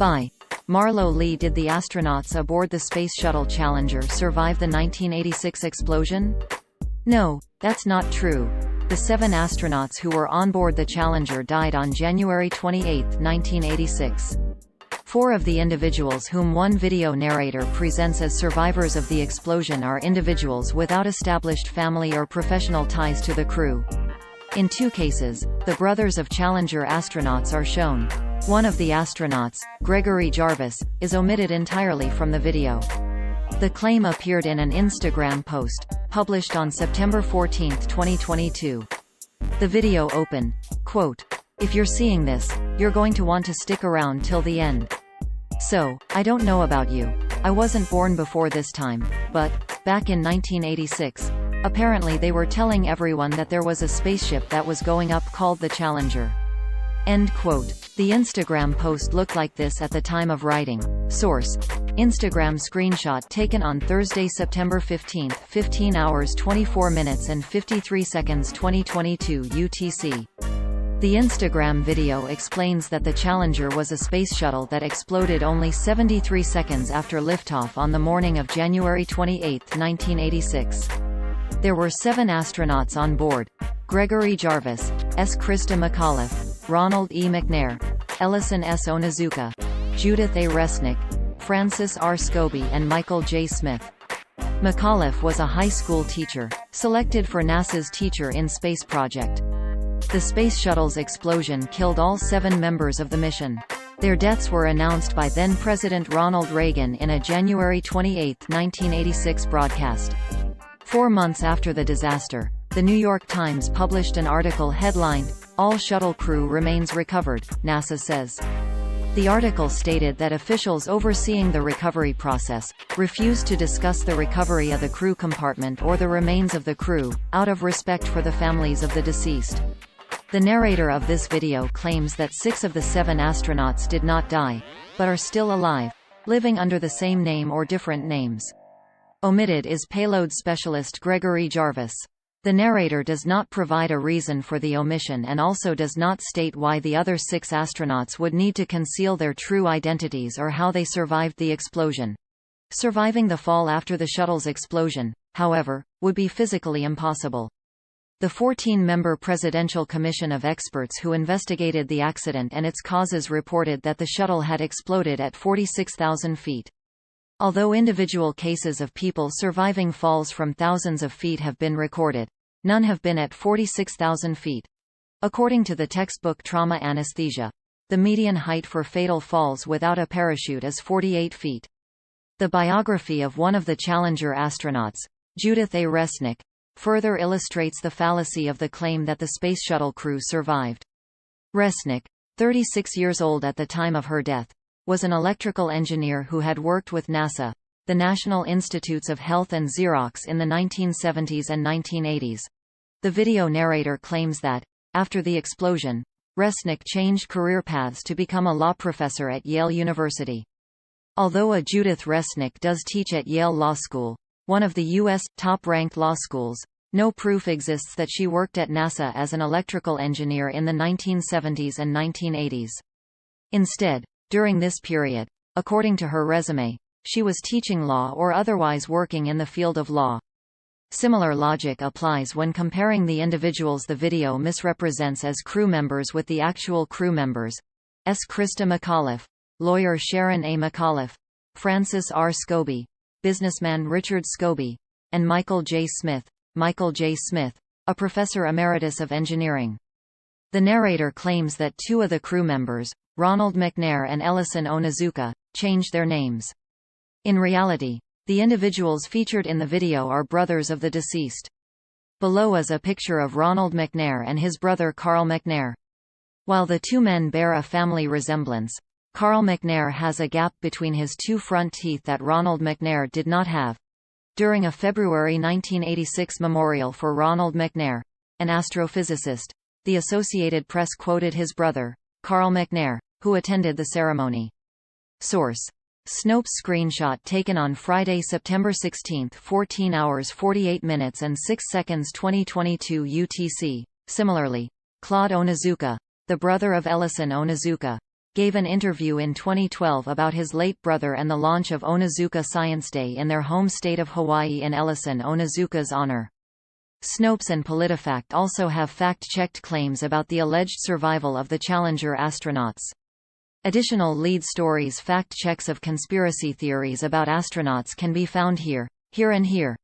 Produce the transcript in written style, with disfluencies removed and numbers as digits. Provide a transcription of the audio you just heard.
By Marlo Lee. Did the astronauts aboard the Space Shuttle Challenger survive the 1986 explosion? No, that's not true. The 7 astronauts who were on board the Challenger died on January 28, 1986. 4 of the individuals whom one video narrator presents as survivors of the explosion are individuals without established family or professional ties to the crew. In 2 cases, the brothers of Challenger astronauts are shown. One of the astronauts, Gregory Jarvis, is omitted entirely from the video. The claim appeared in an Instagram post, published on September 14, 2022. The video opened, quote, "If you're seeing this, you're going to want to stick around till the end. So, I don't know about you. I wasn't born before this time, but, back in 1986, apparently they were telling everyone that there was a spaceship that was going up called the Challenger." End quote. The Instagram post looked like this at the time of writing. Source: Instagram screenshot taken on Thursday, September 15, 15 hours 24 minutes and 53 seconds 2022 UTC. The Instagram video explains that the Challenger was a space shuttle that exploded only 73 seconds after liftoff on the morning of January 28, 1986. There were 7 astronauts on board: Gregory Jarvis, S. Krista McAuliffe, Ronald E. McNair, Ellison S. Onizuka, Judith A. Resnick, Francis R. Scobie and Michael J. Smith. McAuliffe was a high school teacher, selected for NASA's Teacher in Space project. The Space Shuttle's explosion killed all 7 members of the mission. Their deaths were announced by then-President Ronald Reagan in a January 28, 1986 broadcast. 4 months after the disaster, The New York Times published an article headlined, "All Shuttle Crew Remains Recovered," NASA says. The article stated that officials overseeing the recovery process refused to discuss the recovery of the crew compartment or the remains of the crew, out of respect for the families of the deceased. The narrator of this video claims that 6 of the 7 astronauts did not die, but are still alive, living under the same name or different names. Omitted is payload specialist Gregory Jarvis. The narrator does not provide a reason for the omission and also does not state why the other 6 astronauts would need to conceal their true identities or how they survived the explosion. Surviving the fall after the shuttle's explosion, however, would be physically impossible. The 14-member Presidential Commission of Experts who investigated the accident and its causes reported that the shuttle had exploded at 46,000 feet. Although individual cases of people surviving falls from thousands of feet have been recorded, none have been at 46,000 feet. According to the textbook Trauma Anesthesia, the median height for fatal falls without a parachute is 48 feet. The biography of one of the Challenger astronauts, Judith A. Resnick, further illustrates the fallacy of the claim that the Space Shuttle crew survived. Resnick, 36 years old at the time of her death, was an electrical engineer who had worked with NASA, the National Institutes of Health and Xerox in the 1970s and 1980s. The video narrator claims that, after the explosion, Resnick changed career paths to become a law professor at Yale University. Although a Judith Resnick does teach at Yale Law School, one of the U.S. top-ranked law schools, no proof exists that she worked at NASA as an electrical engineer in the 1970s and 1980s. Instead, during this period, according to her resume, she was teaching law or otherwise working in the field of law. Similar logic applies when comparing the individuals the video misrepresents as crew members with the actual crew members. S. Krista McAuliffe, lawyer Sharon A. McAuliffe, Francis R. Scobie, businessman Richard Scobie, and Michael J. Smith, a professor emeritus of engineering. The narrator claims that 2 of the crew members, Ronald McNair and Ellison Onizuka, changed their names. In reality, the individuals featured in the video are brothers of the deceased. Below is a picture of Ronald McNair and his brother Carl McNair. While the 2 men bear a family resemblance, Carl McNair has a gap between his 2 front teeth that Ronald McNair did not have. During a February 1986 memorial for Ronald McNair, an astrophysicist, the Associated Press quoted his brother, Carl McNair, who attended the ceremony. Source: Snopes screenshot taken on Friday, September 16, 14 hours 48 minutes and 6 seconds 2022 UTC. Similarly, Claude Onizuka, the brother of Ellison Onizuka, gave an interview in 2012 about his late brother and the launch of Onizuka Science Day in their home state of Hawaii in Ellison, Onizuka's honor. Snopes and PolitiFact also have fact-checked claims about the alleged survival of the Challenger astronauts. Additional lead stories, fact checks of conspiracy theories about astronauts can be found here and here.